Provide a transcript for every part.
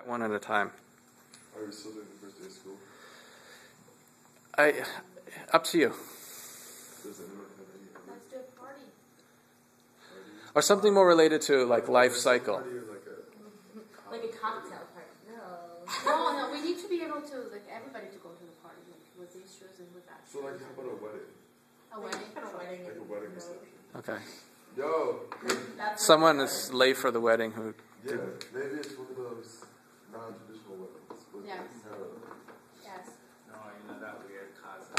one at a time. Are you still doing the first day of school? Up to you. Does anyone have any other? Let's do a party. Or something more related to like life cycle. Party or Like a cocktail party. No, we need to be able to, like, everybody to go to the party, like, with these shoes and with that. So like, how about a wedding? A wedding? A wedding. Like a wedding reception. Okay. Yo! Someone is late for the wedding who... Yeah, maybe it's one of those non-traditional weddings. But Yes. Yes. No, you know that weird cousin.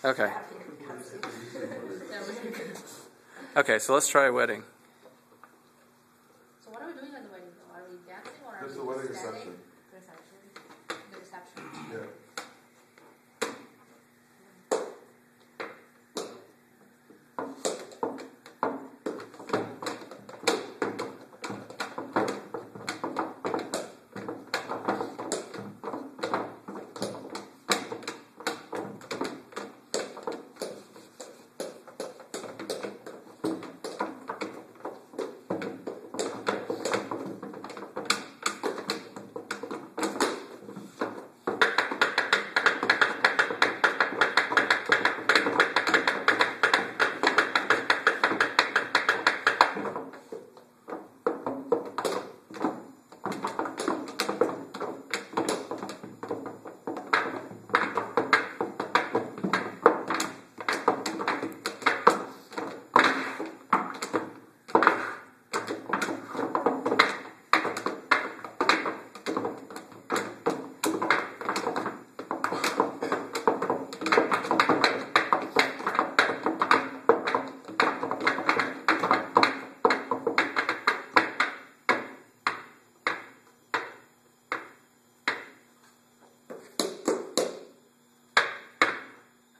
Okay. Okay, so let's try a wedding. So what are we doing at the wedding, though? Are we dancing or are There's we a wedding standing? reception. The reception. Yeah.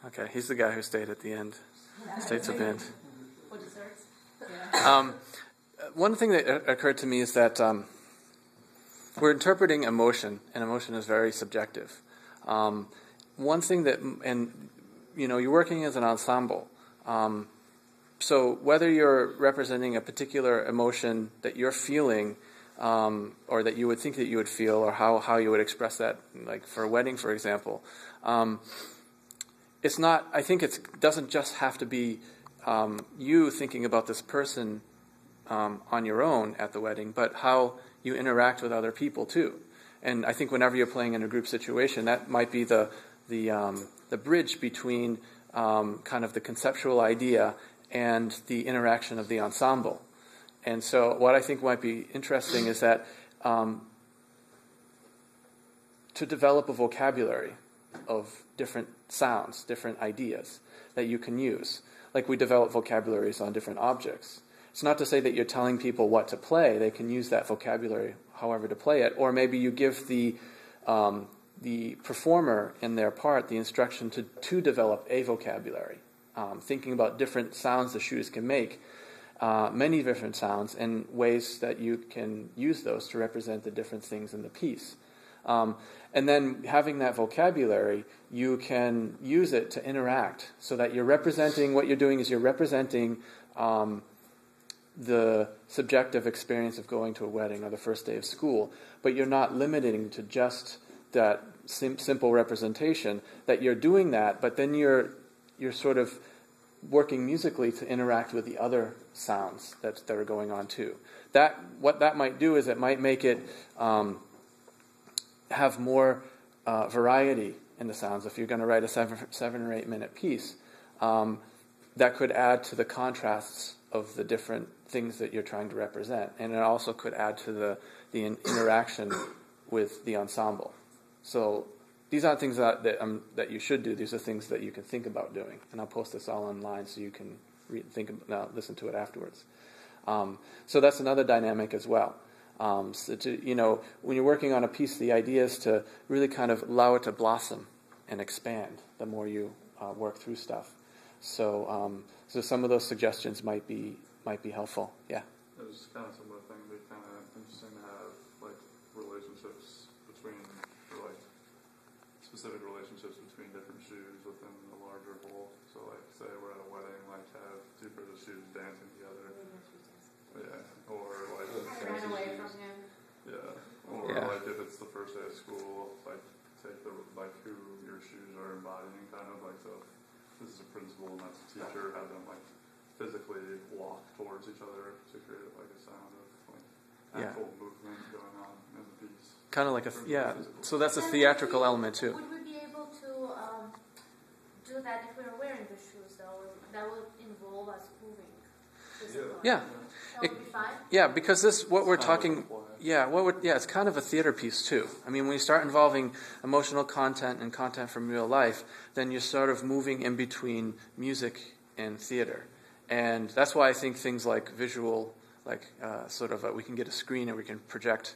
Okay, he's the guy who stayed at the end. Stayed to the end. For desserts? One thing that occurred to me is that we're interpreting emotion, and emotion is very subjective. One thing that, and you know, you're working as an ensemble. So whether you're representing a particular emotion that you're feeling, or that you would think that you would feel, or how you would express that, like for a wedding, for example, it's not. I think it doesn't just have to be you thinking about this person on your own at the wedding, but how you interact with other people too. And I think whenever you're playing in a group situation, that might be the bridge between kind of the conceptual idea and the interaction of the ensemble. And so what I think might be interesting is that to develop a vocabulary of different sounds, different ideas that you can use. Like we develop vocabularies on different objects. It's not to say that you're telling people what to play. They can use that vocabulary however to play it. Or maybe you give the performer in their part the instruction to develop a vocabulary, thinking about different sounds the shoes can make, many different sounds, and ways that you can use those to represent the different things in the piece. And then having that vocabulary, you can use it to interact so that you're representing, what you're doing is you're representing the subjective experience of going to a wedding or the first day of school, but you're not limiting to just that simple representation, that you're doing that, but then you're sort of working musically to interact with the other sounds that are going on too. What that might do is it might make it have more variety in the sounds. If you're going to write a 7 or 8 minute piece, that could add to the contrasts of the different things that you're trying to represent, and it also could add to the interaction with the ensemble. So these aren't things that you should do. These are things that you can think about doing, and I'll post this all online so you can listen to it afterwards. So that's another dynamic as well. So when you're working on a piece, the idea is to really kind of allow it to blossom and expand the more you work through stuff. So some of those suggestions might be helpful. Yeah. It was kind of similar thing. It'd be kind of interesting to have like relationships between, or like specific relationships between different shoes within a larger whole. So like say we're at a wedding, like have two pairs of shoes dancing together. Yeah. Or like I ran away it's the first day of school, like take the like who your shoes are embodying, kind of like so. This is a principal and that's a teacher. Have them like physically walk towards each other to create like a sound of like actual movement going on in the piece. Kind of like so that's a theatrical element too. Would we be able to do that if we were wearing the shoes, though? That would involve us moving. Yeah. That would be fine? Yeah, because what we're talking, it's kind of a theater piece too. I mean, when you start involving emotional content and content from real life, then you're sort of moving in between music and theater. And that's why I think things like visual, like we can get a screen and we can project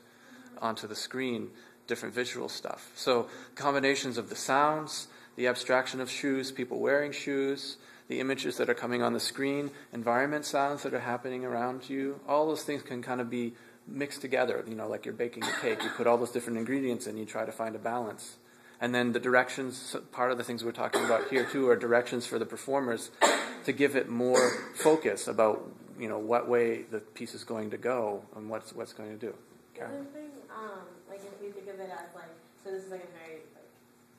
onto the screen different visual stuff. So combinations of the sounds, the abstraction of shoes, people wearing shoes, the images that are coming on the screen, environment sounds that are happening around you, all those things can kind of be mixed together. You know, like you're baking a cake, you put all those different ingredients in, you try to find a balance. And then the directions, part of the things we're talking about here too, are directions for the performers to give it more focus about, you know, what way the piece is going to go and what's going to do. The other thing, like if you think of it as like, so this is like a very, like,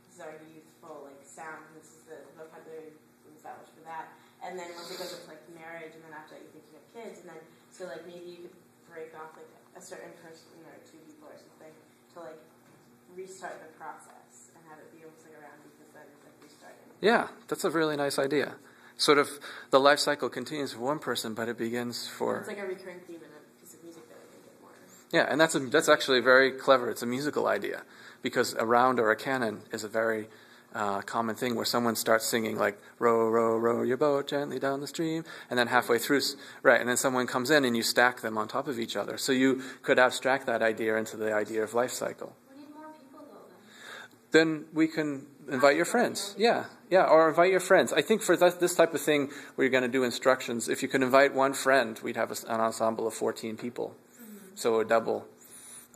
this is already youthful, like sound, this is the vocabulary established for that. And then once it goes into like marriage, and then after that you think you have kids, and then, so like maybe you could break off like a certain person or two people or something to like restart the process and have it be almost like around because then it's like restarting. Yeah, that's a really nice idea. Sort of the life cycle continues for one person, but it begins for... It's like a recurring theme in a piece of music that I think it more. Yeah, and that's actually very clever. It's a musical idea because a round or a canon is a very common thing where someone starts singing like row, row, row your boat gently down the stream, and then halfway through, right, and then someone comes in and you stack them on top of each other. So you could abstract that idea into the idea of life cycle. We need more people though then we can invite your friends. Yeah, or invite your friends. I think for this type of thing where you're going to do instructions, if you can invite one friend, we'd have an ensemble of 14 people. So a double.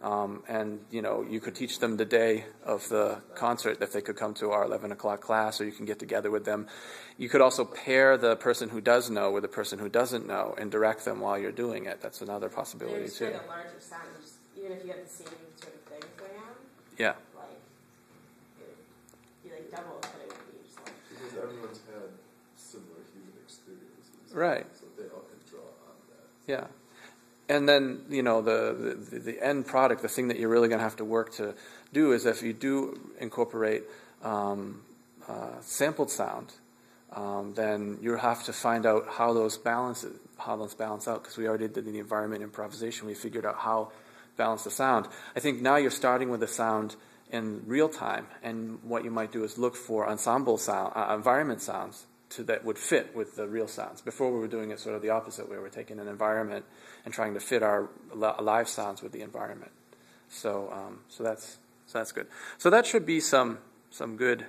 And, you know, you could teach them the day of the concert that they could come to our 11 o'clock class, or you can get together with them. You could also pair the person who does know with the person who doesn't know and direct them while you're doing it. That's another possibility, There's too. like a larger sound, even if you have the same sort of thing going on. Yeah. Like, it would be like double, but it would be just like... Because everyone's had similar human experiences. Right. So they all can draw on that. Yeah. And then, you know, the end product, the thing that you're really going to have to work to do is if you do incorporate sampled sound, then you have to find out how those balance out, because we already did the environment improvisation. We figured out how to balance the sound. I think now you're starting with the sound in real time, and what you might do is look for ensemble sound, environment sounds that would fit with the real sounds. Before we were doing it sort of the opposite, where we're taking an environment and trying to fit our live sounds with the environment. So that's good. So that should be some good